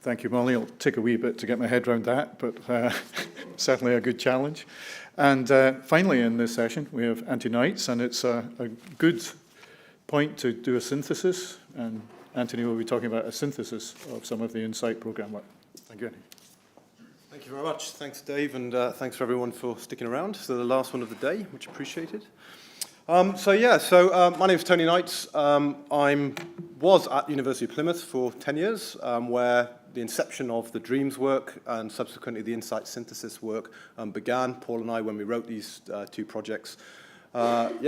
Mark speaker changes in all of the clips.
Speaker 1: Thank you, Molly. It'll take a wee bit to get my head around that, but certainly a good challenge. And finally in this session, we have Antony, and it's a good point to do a synthesis. And Antony will be talking about a synthesis of some of the INSITE program work. Thank you.
Speaker 2: Thank you very much. Thanks, Dave, and thanks for everyone for sticking around. So the last one of the day, much appreciated. My name's Tony Knights. I was at the University of Plymouth for 10 years, where the inception of the DREAMS work and subsequently the INSITE synthesis work began. Paul and I, when we wrote these two projects, kind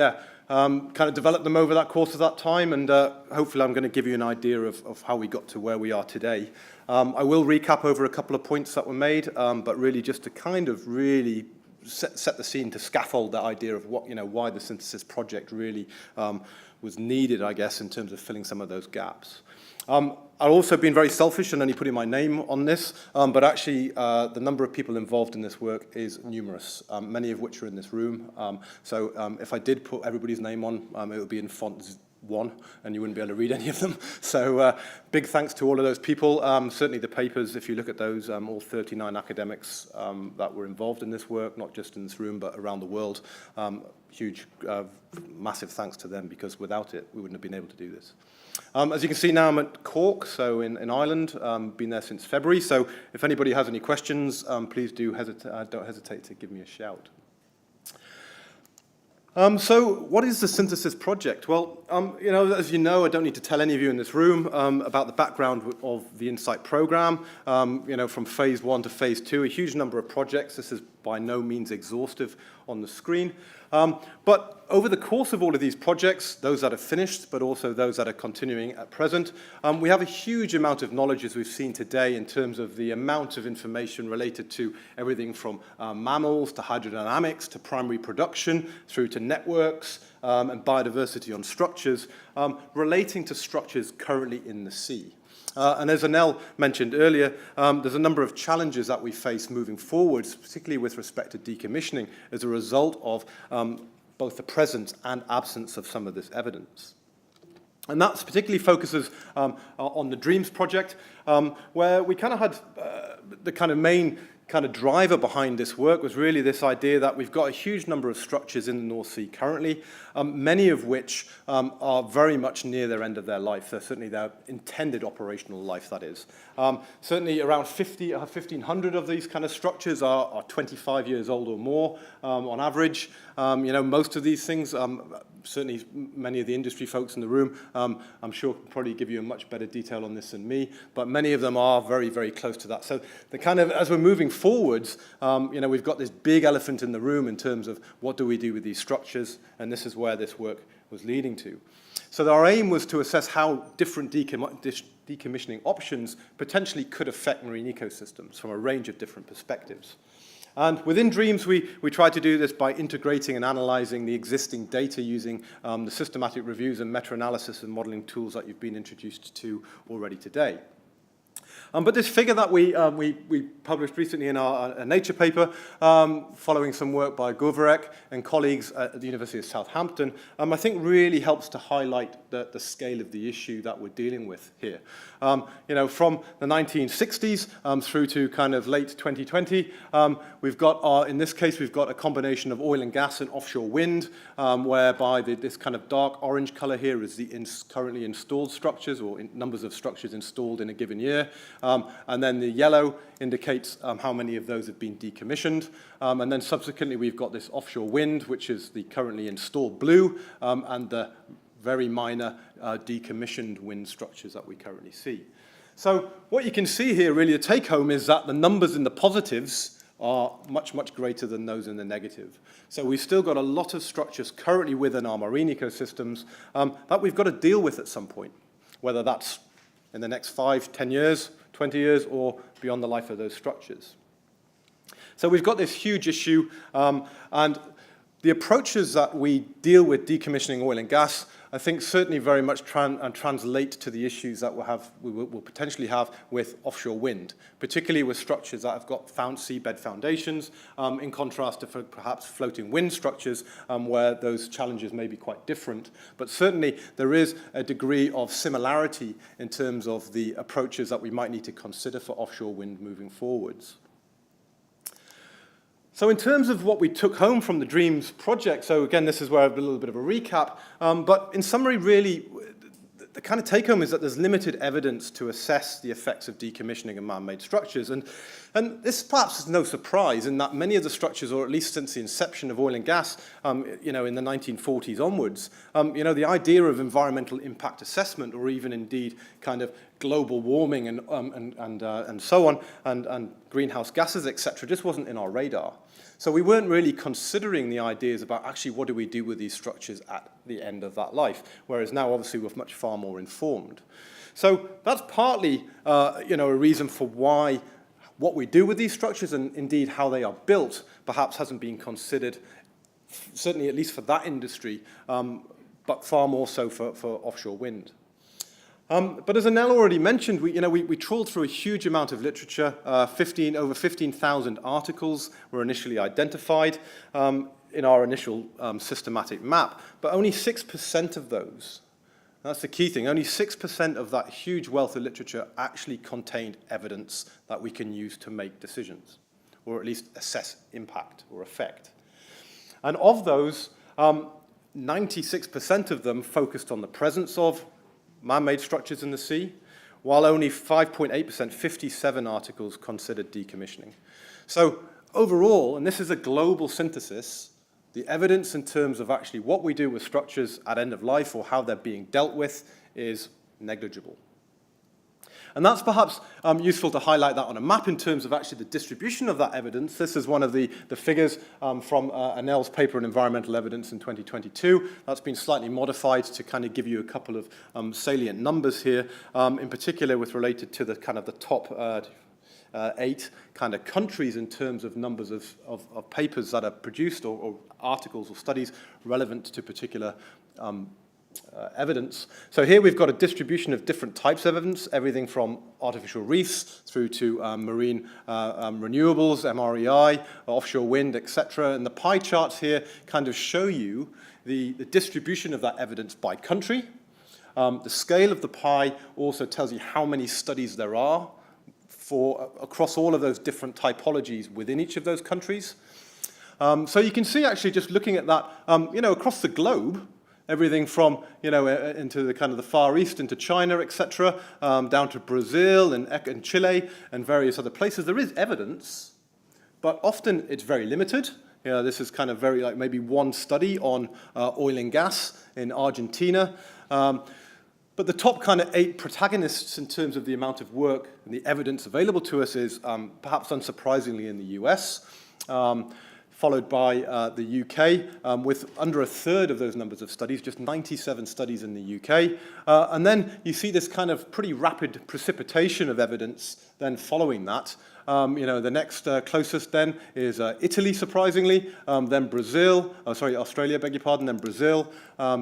Speaker 2: of developed them over that course of that time, and hopefully I'm going to give you an idea of how we got to where we are today. I will recap over a couple of points that were made, but really just to kind of really set the scene, to scaffold that idea of what, why the synthesis project really was needed, I guess, in terms of filling some of those gaps. I've also been very selfish and only putting my name on this, but actually the number of people involved in this work is numerous, many of which are in this room. If I did put everybody's name on, it would be in font 1, and you wouldn't be able to read any of them. So big thanks to all of those people. Certainly the papers, if you look at those, all 39 academics that were involved in this work, not just in this room, but around the world. Huge, massive thanks to them, because without it, we wouldn't have been able to do this. As you can see now, I'm at Cork, so in Ireland. Been there since February. So if anybody has any questions, please don't hesitate to give me a shout. So what is the synthesis project? Well, as you know, I don't need to tell any of you in this room about the background of the INSITE program. From phase 1 to phase 2, a huge number of projects. This is by no means exhaustive on the screen. But over the course of all of these projects, those that are finished, but also those that are continuing at present, we have a huge amount of knowledge, as we've seen today, in terms of the amount of information related to everything from mammals to hydrodynamics to primary production through to networks and biodiversity on structures, relating to structures currently in the sea. And as Anel mentioned earlier, there's a number of challenges that we face moving forwards, particularly with respect to decommissioning, as a result of both the presence and absence of some of this evidence. And that particularly focuses on the DREAMS project, where we kind of had the kind of main kind of driver behind this work was really this idea that we've got a huge number of structures in the North Sea currently, many of which are very much near their end of their life. They're certainly their intended operational life, that is. Certainly around 1,500 of these kind of structures are 25 years old or more on average. Most of these things, certainly many of the industry folks in the room, I'm sure can probably give you a much better detail on this than me, but many of them are very, very close to that. So the kind of, as we're moving forwards, we've got this big elephant in the room in terms of what do we do with these structures, and this is where this work was leading to. So our aim was to assess how different decommissioning options potentially could affect marine ecosystems from a range of different perspectives. And within DREAMS, we try to do this by integrating and analyzing the existing data using the systematic reviews and meta-analysis and modeling tools that you've been introduced to already today. But this figure that we published recently in our Nature paper, following some work by Govorek and colleagues at the University of Southampton, I think really helps to highlight the scale of the issue that we're dealing with here. From the 1960s through to kind of late 2020, we've got, in this case, we've got a combination of oil and gas and offshore wind, whereby this kind of dark orange color here is the currently installed structures, or numbers of structures installed in a given year. And then the yellow indicates how many of those have been decommissioned. And then subsequently, we've got this offshore wind, which is the currently installed blue, and the very minor decommissioned wind structures that we currently see. So what you can see here, really, the take-home is that the numbers in the positives are much, much greater than those in the negative. So we've still got a lot of structures currently within our marine ecosystems that we've got to deal with at some point, whether that's in the next 5, 10 years, 20 years, or beyond the life of those structures. So we've got this huge issue, and The approaches that we deal with decommissioning oil and gas, I think certainly very much translate to the issues that we will potentially have with offshore wind, particularly with structures that have got seabed foundations, in contrast to perhaps floating wind structures, where those challenges may be quite different. But certainly there is a degree of similarity in terms of the approaches that we might need to consider for offshore wind moving forwards. So in terms of what we took home from the DREAMS project, so again, this is where I have a little bit of a recap, but in summary, really, the kind of take-home is that there's limited evidence to assess the effects of decommissioning and man-made structures. And this perhaps is no surprise in that many of the structures, or at least since the inception of oil and gas, in the 1940s onwards, the idea of environmental impact assessment, or even indeed kind of global warming and so on, and greenhouse gases, etc., just wasn't in our radar. So we weren't really considering the ideas about actually what do we do with these structures at the end of that life, whereas now obviously we're much far more informed. So that's partly a reason for why what we do with these structures and indeed how they are built perhaps hasn't been considered, certainly at least for that industry, but far more so for offshore wind. But as Anel already mentioned, we trawled through a huge amount of literature. Over 15,000 articles were initially identified in our initial systematic map, but only 6% of those, that's the key thing, only 6% of that huge wealth of literature actually contained evidence that we can use to make decisions, or at least assess impact or effect. And of those, 96% of them focused on the presence of man-made structures in the sea, while only 5.8%, 57 articles, considered decommissioning. So overall, and this is a global synthesis, the evidence in terms of actually what we do with structures at end of life or how they're being dealt with is negligible. And that's perhaps useful to highlight that on a map in terms of actually the distribution of that evidence. This is one of the figures from Anel's paper on environmental evidence in 2022. That's been slightly modified to kind of give you a couple of salient numbers here, in particular with related to the kind of the top 8 kind of countries in terms of numbers of papers that are produced or articles or studies relevant to particular evidence. So here we've got a distribution of different types of evidence, everything from artificial reefs through to marine renewables, MREI, offshore wind, etc. And the pie charts here kind of show you the distribution of that evidence by country. The scale of the pie also tells you how many studies there are across all of those different typologies within each of those countries. So you can see actually just looking at that, across the globe, everything from, into the kind of the Far East, into China, etc., down to Brazil and Chile and various other places. There is evidence, but often it's very limited. This is kind of very like maybe one study on oil and gas in Argentina. But the top kind of 8 protagonists in terms of the amount of work and the evidence available to us is perhaps unsurprisingly in the US. Followed by the UK, with under a third of those numbers of studies, just 97 studies in the UK. And then you see this kind of pretty rapid precipitation of evidence then following that. The next closest then is Italy, surprisingly, then Brazil, Australia, beg your pardon, then Brazil,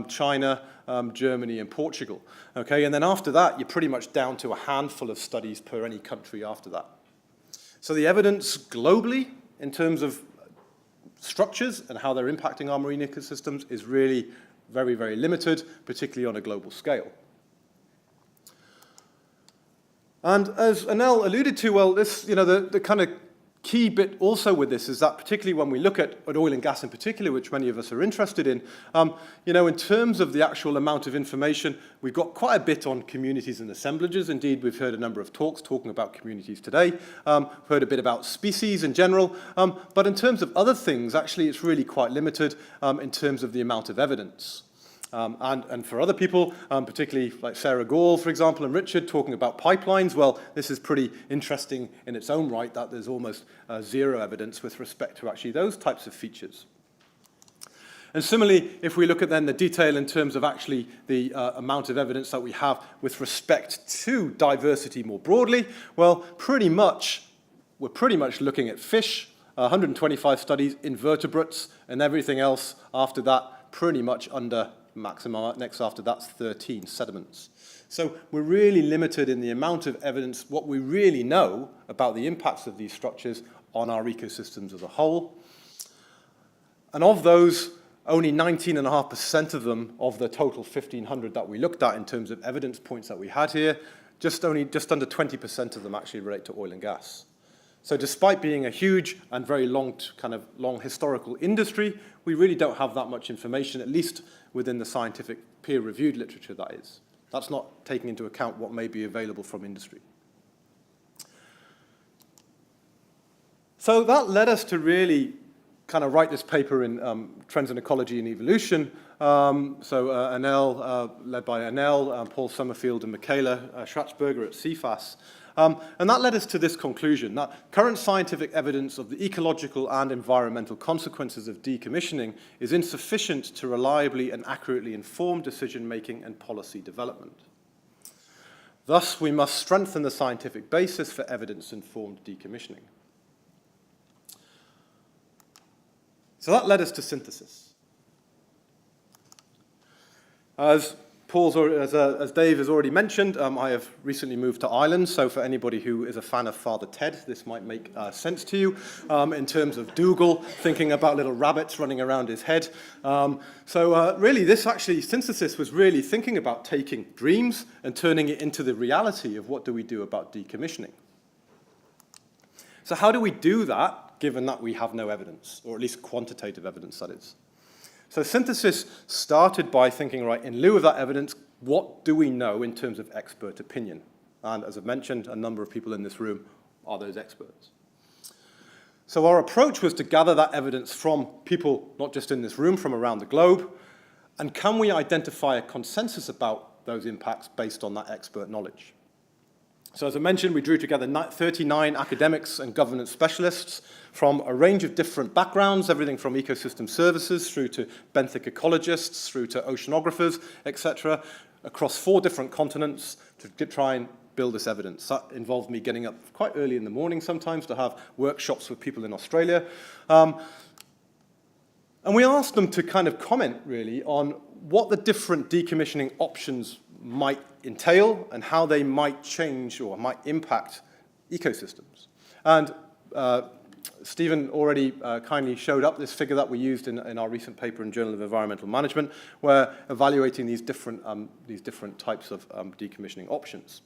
Speaker 2: China, Germany, and Portugal. Okay, and then after that, you're pretty much down to a handful of studies per any country after that. So the evidence globally, in terms of structures and how they're impacting our marine ecosystems, is really very, very limited, particularly on a global scale. And as Anel alluded to, well, this, the kind of key bit also with this is that particularly when we look at oil and gas in particular, which many of us are interested in, in terms of the actual amount of information, we've got quite a bit on communities and assemblages. Indeed, we've heard a number of talks talking about communities today. Heard a bit about species in general. But in terms of other things, actually, it's really quite limited in terms of the amount of evidence. And for other people, particularly like Sarah Gall, for example, and Richard, talking about pipelines, well, this is pretty interesting in its own right that there's almost zero evidence with respect to actually those types of features. And similarly, if we look at then the detail in terms of actually the amount of evidence that we have with respect to diversity more broadly, well, we're pretty much looking at fish, 125 studies, invertebrates, and everything else after that pretty much under maximum. Next after that's 13 sediments. So we're really limited in the amount of evidence, what we really know about the impacts of these structures on our ecosystems as a whole. And of those, only 19.5% of them, of the total 1,500 that we looked at in terms of evidence points that we had here, just under 20% of them actually relate to oil and gas. So despite being a huge and very long historical industry, we really don't have that much information, at least within the scientific peer-reviewed literature, that is. That's not taking into account what may be available from industry. So that led us to really kind of write this paper in Trends in Ecology and Evolution. Anel, led by Anel, Paul Summerfield, and Michaela Schratzberger at CFAS. And that led us to this conclusion, that current scientific evidence of the ecological and environmental consequences of decommissioning is insufficient to reliably and accurately inform decision-making and policy development. Thus, we must strengthen the scientific basis for evidence-informed decommissioning. So that led us to synthesis. As Dave has already mentioned, I have recently moved to Ireland, so for anybody who is a fan of Father Ted, this might make sense to you in terms of Dougal thinking about little rabbits running around his head. Really, synthesis was really thinking about taking dreams and turning it into the reality of what do we do about decommissioning. So how do we do that, given that we have no evidence, or at least quantitative evidence, that is? So synthesis started by thinking, right, in lieu of that evidence, what do we know in terms of expert opinion? And as I've mentioned, a number of people in this room are those experts. So our approach was to gather that evidence from people, not just in this room, from around the globe, and can we identify a consensus about those impacts based on that expert knowledge? So as I mentioned, we drew together 39 academics and governance specialists from a range of different backgrounds, everything from ecosystem services through to benthic ecologists, through to oceanographers, etc., across 4 different continents to try and build this evidence. That involved me getting up quite early in the morning sometimes to have workshops with people in Australia. And we asked them to kind of comment, really, on what the different decommissioning options might entail and how they might change or might impact ecosystems. And Stephen already kindly showed up this figure that we used in our recent paper in Journal of Environmental Management, where evaluating these different types of decommissioning options.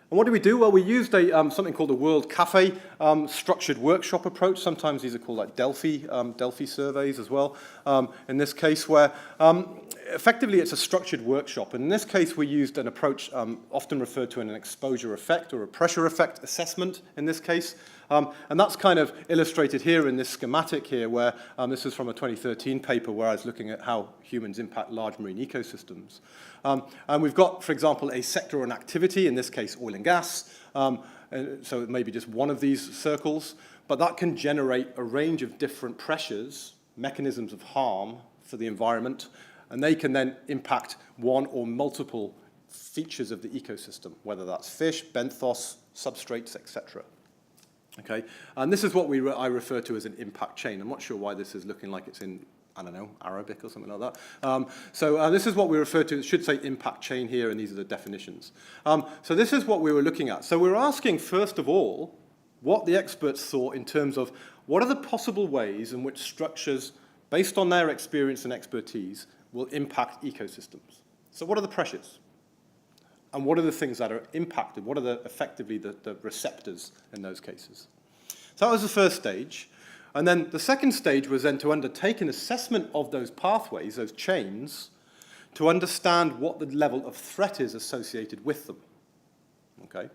Speaker 2: And what do we do? Well, we used something called the World Cafe structured workshop approach. Sometimes these are called like Delphi surveys as well. In this case, where effectively it's a structured workshop. And in this case, we used an approach often referred to in an exposure effect or a pressure effect assessment in this case. And that's kind of illustrated here in this schematic here, where this is from a 2013 paper where I was looking at how humans impact large marine ecosystems. And we've got, for example, a sector or an activity, in this case oil and gas, so it may be just one of these circles, but that can generate a range of different pressures, mechanisms of harm for the environment, and they can then impact one or multiple features of the ecosystem, whether that's fish, benthos, substrates, etc. Okay, and this is what I refer to as an impact chain. I'm not sure why this is looking like it's in, I don't know, Arabic or something like that. This is what we refer to, it should say impact chain here, and these are the definitions. So this is what we were looking at. So we're asking, first of all, what the experts thought in terms of what are the possible ways in which structures, based on their experience and expertise, will impact ecosystems. So what are the pressures? And what are the things that are impacted? What are effectively the receptors in those cases? So that was the first stage. And then the second stage was then to undertake an assessment of those pathways, those chains, to understand what the level of threat is associated with them. Okay?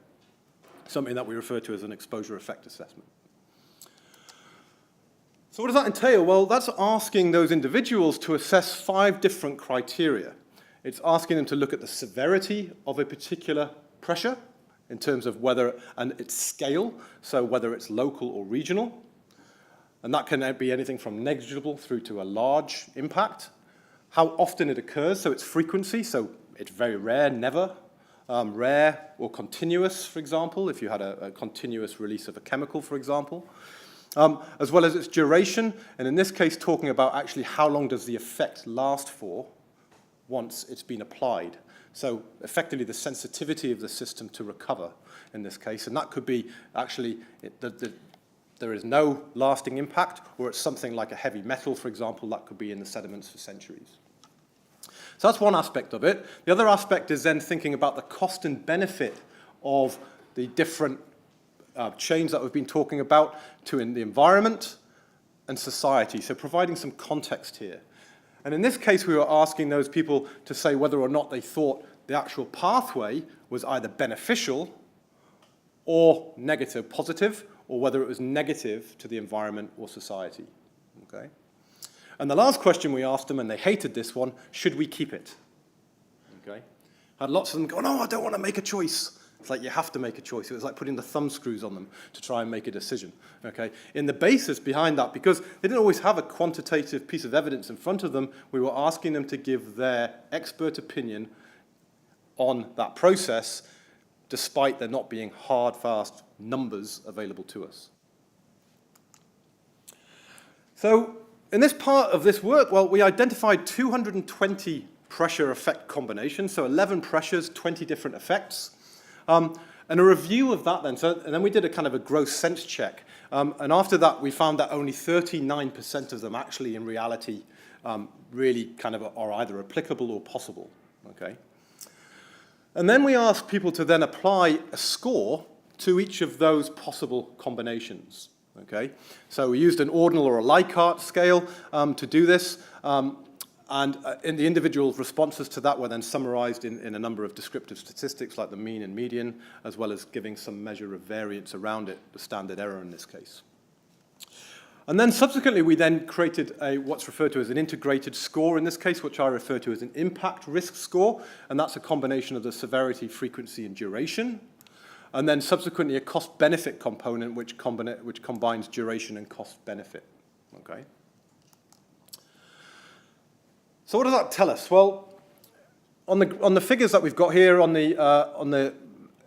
Speaker 2: Something that we refer to as an exposure effect assessment. So what does that entail? Well, that's asking those individuals to assess 5 different criteria. It's asking them to look at the severity of a particular pressure in terms of and its scale, so whether it's local or regional. And that can be anything from negligible through to a large impact. How often it occurs, so its frequency, so it's very rare, never. Rare or continuous, for example, if you had a continuous release of a chemical, for example. as well as its duration, and in this case talking about actually how long does the effect last for once it's been applied. So effectively the sensitivity of the system to recover in this case, and that could be actually there is no lasting impact, or it's something like a heavy metal, for example, that could be in the sediments for centuries. So that's one aspect of it. The other aspect is then thinking about the cost and benefit of the different chains that we've been talking about to in the environment and society, so providing some context here. And in this case, we were asking those people to say whether or not they thought the actual pathway was either beneficial or negative, positive, or whether it was negative to the environment or society. Okay? And the last question we asked them, and they hated this one, should we keep it? Okay? Had lots of them go, no, I don't want to make a choice. It's like you have to make a choice. It was like putting the thumb screws on them to try and make a decision. Okay? In the basis behind that, because they didn't always have a quantitative piece of evidence in front of them, we were asking them to give their expert opinion on that process, despite there not being hard, fast numbers available to us. So in this part of this work, well, we identified 220 pressure effect combinations, so 11 pressures, 20 different effects. And a review of that then, and then we did a kind of a gross sense check. And after that, we found that only 39% of them actually in reality really kind of are either applicable or possible, okay? And then we asked people to then apply a score to each of those possible combinations, okay? So we used an ordinal or a Likert scale to do this. And in the individual responses to that were then summarized in a number of descriptive statistics like the mean and median, as well as giving some measure of variance around it, the standard error in this case. And then subsequently, we then created what's referred to as an integrated score in this case, which I refer to as an impact risk score, and that's a combination of the severity, frequency, and duration. And then subsequently, a cost-benefit component, which combines duration and cost-benefit, okay? So what does that tell us? Well, on the figures that we've got here, on the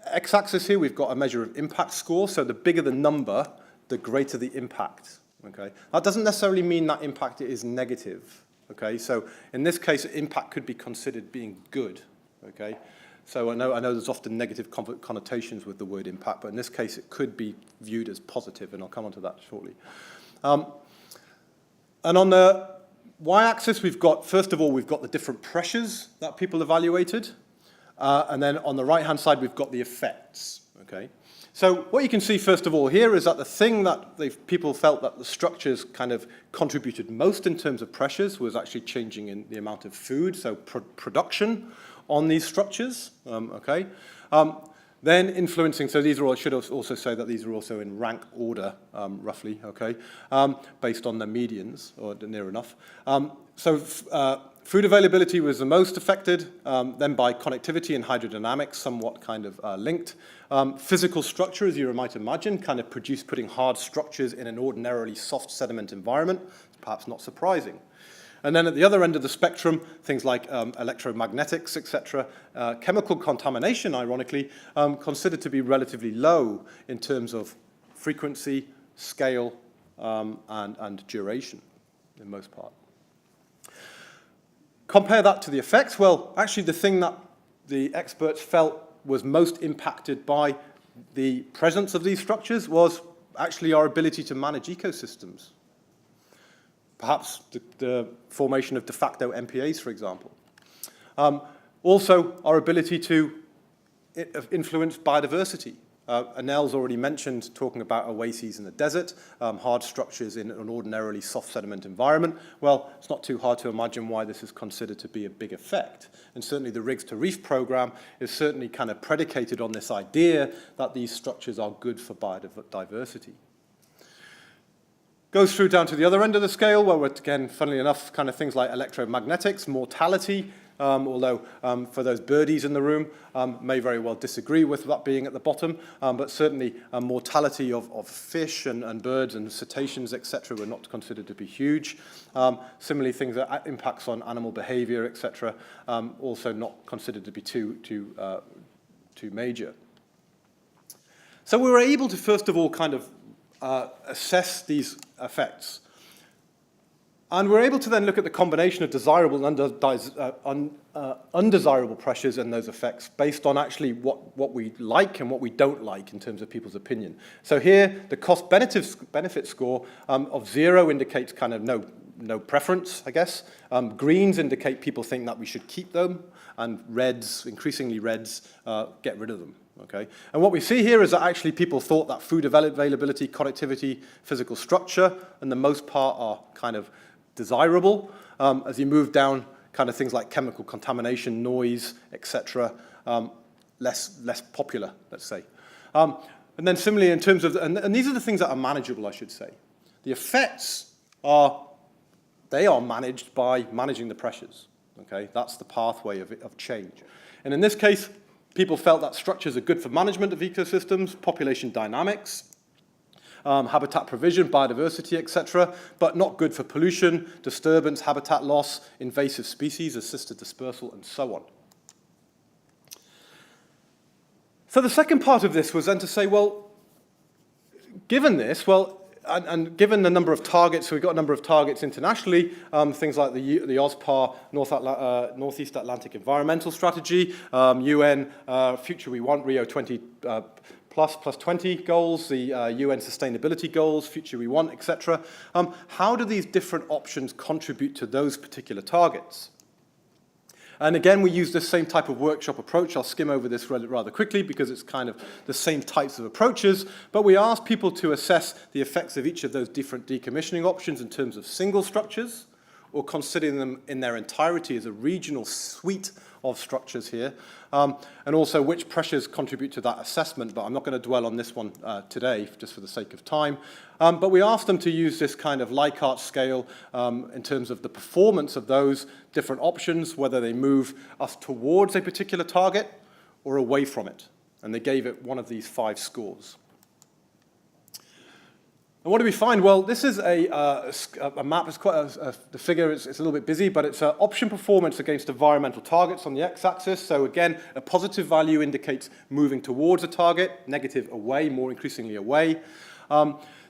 Speaker 2: x-axis here, we've got a measure of impact score. So the bigger the number, the greater the impact. Okay, that doesn't necessarily mean that impact is negative. Okay, so in this case, impact could be considered being good. Okay, so I know there's often negative connotations with the word impact, but in this case, it could be viewed as positive, and I'll come on to that shortly. And on the y-axis, we've got, first of all, we've got the different pressures that people evaluated. And then on the right-hand side, we've got the effects. Okay? So what you can see, first of all, here is that the thing that people felt that the structures kind of contributed most in terms of pressures was actually changing in the amount of food, so production on these structures. Okay? Then influencing, so these are all, I should also say that these are also in rank order, roughly, okay, based on the medians, or near enough. Food availability was the most affected, then by connectivity and hydrodynamics, somewhat kind of linked. Physical structure, as you might imagine, kind of putting hard structures in an ordinarily soft sediment environment, perhaps not surprising. And then at the other end of the spectrum, things like electromagnetics, etc., chemical contamination, ironically, considered to be relatively low in terms of frequency, scale, and duration, in most part. Compare that to the effects. Well, actually, the thing that the experts felt was most impacted by the presence of these structures was actually our ability to manage ecosystems. Perhaps the formation of de facto MPAs, for example. Also, our ability to influence biodiversity. Anel's already mentioned talking about oases in the desert, hard structures in an ordinarily soft sediment environment. Well, it's not too hard to imagine why this is considered to be a big effect. And certainly the Rigs to Reef program is certainly kind of predicated on this idea that these structures are good for biodiversity. Goes through down to the other end of the scale, where we're, again, funnily enough, kind of things like electromagnetics, mortality, although for those birdies in the room, may very well disagree with that being at the bottom, but certainly mortality of fish and birds and cetaceans, etc., were not considered to be huge. Similarly, things that impacts on animal behavior, etc., also not considered to be too major. So we were able to, first of all, kind of assess these effects. And we're able to then look at the combination of desirable and undesirable pressures and those effects based on actually what we like and what we don't like in terms of people's opinion. So here, the cost-benefit score of 0 indicates kind of no preference, I guess. Greens indicate people think that we should keep them, and reds, increasingly reds, get rid of them. Okay? And what we see here is that actually people thought that food availability, connectivity, physical structure, and the most part are kind of desirable. As you move down, kind of things like chemical contamination, noise, etc., less popular, let's say. And then similarly, in terms of, and these are the things that are manageable, I should say. The effects they are managed by managing the pressures. Okay, that's the pathway of change. And in this case, people felt that structures are good for management of ecosystems, population dynamics, habitat provision, biodiversity, etc., but not good for pollution, disturbance, habitat loss, invasive species, assisted dispersal, and so on. So the second part of this was then to say, well, given this, and given the number of targets, so we've got a number of targets internationally, things like the OSPAR, Northeast Atlantic Environmental Strategy, UN Future We Want, Rio 20 plus 20 goals, the UN Sustainability Goals, Future We Want, etc. How do these different options contribute to those particular targets? And again, we use this same type of workshop approach. I'll skim over this rather quickly because it's kind of the same types of approaches. But we ask people to assess the effects of each of those different decommissioning options in terms of single structures, or considering them in their entirety as a regional suite of structures here, and also which pressures contribute to that assessment, but I'm not going to dwell on this one today, just for the sake of time. But we asked them to use this kind of Likert scale in terms of the performance of those different options, whether they move us towards a particular target or away from it. And they gave it one of these 5 scores. And what do we find? Well, this is a map. It's quite the figure. It's a little bit busy, but it's option performance against environmental targets on the x-axis. So again, a positive value indicates moving towards a target, negative away, more increasingly away.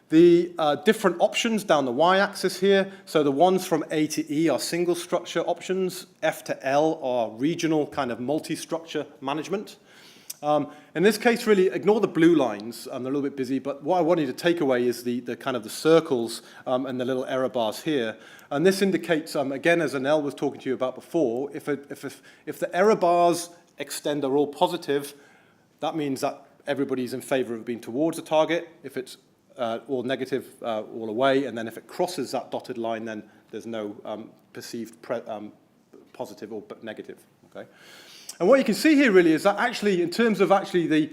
Speaker 2: The different options down the y-axis here. So the ones from A to E are single structure options. F to L are regional kind of multi-structure management. In this case, really, ignore the blue lines. They're a little bit busy, but what I want you to take away is the kind of the circles and the little error bars here. And this indicates, again, as Anel was talking to you about before, if the error bars extend are all positive, that means that everybody's in favor of being towards a target. If it's all negative, all away, and then if it crosses that dotted line, then there's no perceived positive or negative. Okay. And what you can see here really is that actually, in terms of actually the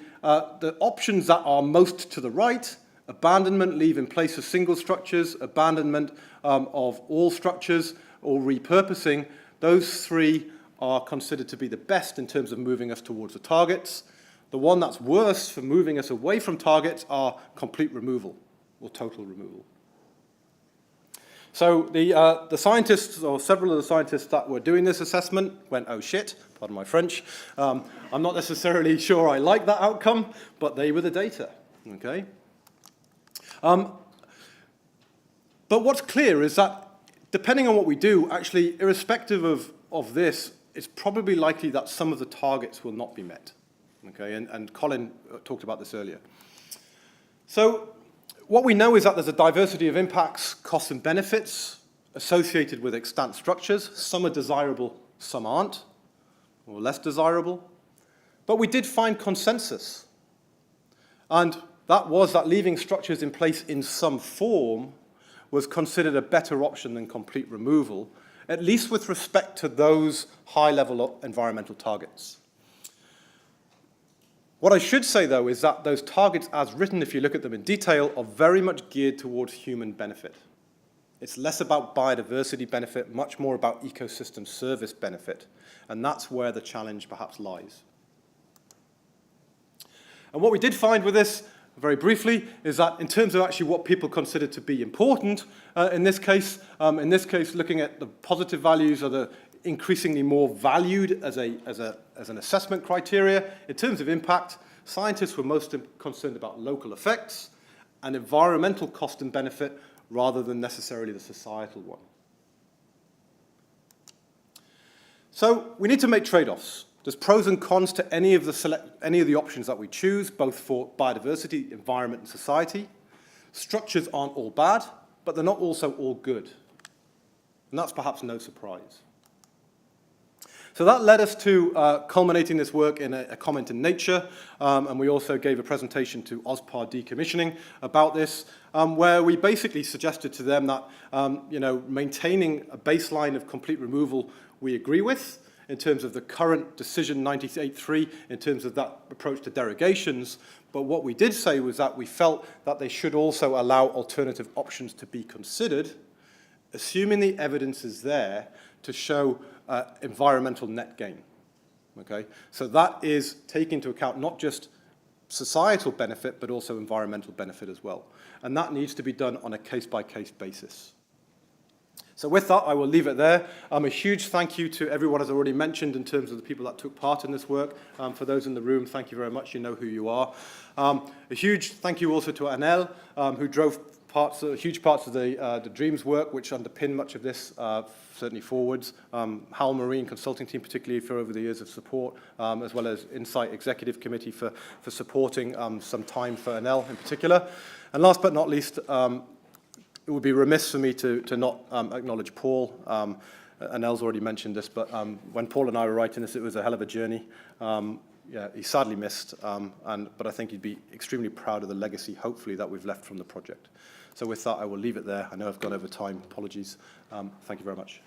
Speaker 2: options that are most to the right, abandonment, leave in place of single structures, abandonment of all structures, or repurposing, those 3 are considered to be the best in terms of moving us towards the targets. The one that's worse for moving us away from targets are complete removal or total removal. So the scientists, or several of the scientists that were doing this assessment went, oh shit, pardon my French. I'm not necessarily sure I like that outcome, but they were the data, okay? But what's clear is that depending on what we do, actually, irrespective of this, it's probably likely that some of the targets will not be met, okay? And Colin talked about this earlier. So what we know is that there's a diversity of impacts, costs and benefits associated with extant structures. Some are desirable, some aren't, or less desirable. But we did find consensus. And that was that leaving structures in place in some form was considered a better option than complete removal, at least with respect to those high-level environmental targets. What I should say, though, is that those targets as written, if you look at them in detail, are very much geared towards human benefit. It's less about biodiversity benefit, much more about ecosystem service benefit. And that's where the challenge perhaps lies. And what we did find with this, very briefly, is that in terms of actually what people consider to be important, in this case, looking at the positive values are the increasingly more valued as an assessment criteria. In terms of impact, scientists were most concerned about local effects an environmental cost and benefit rather than necessarily the societal one. So we need to make trade-offs. There's pros and cons to any of the options that we choose, both for biodiversity, environment, and society. Structures aren't all bad, but they're not also all good. And that's perhaps no surprise. So that led us to culminating this work in a comment in Nature, and we also gave a presentation to OSPAR Decommissioning about this, where we basically suggested to them that maintaining a baseline of complete removal we agree with, in terms of the current decision 98.3, in terms of that approach to derogations. But what we did say was that we felt that they should also allow alternative options to be considered, assuming the evidence is there to show environmental net gain. Okay? So that is taking into account not just societal benefit, but also environmental benefit as well. And that needs to be done on a case-by-case basis. So with that, I will leave it there. A huge thank you to everyone, as I already mentioned, in terms of the people that took part in this work. For those in the room, thank you very much. You know who you are. A huge thank you also to Anel, who drove huge parts of the DREAMS work, which underpin much of this, certainly forwards. Hal Marine Consulting Team, particularly for over the years of support, as well as INSITE Executive Committee for supporting some time for Anel in particular. And last but not least, it would be remiss for me to not acknowledge Paul. Anel's already mentioned this, but when Paul and I were writing this, it was a hell of a journey. Yeah, he's sadly missed, but I think he'd be extremely proud of the legacy, hopefully, that we've left from the project. So with that, I will leave it there. I know I've gone over time. Apologies. Thank you very much.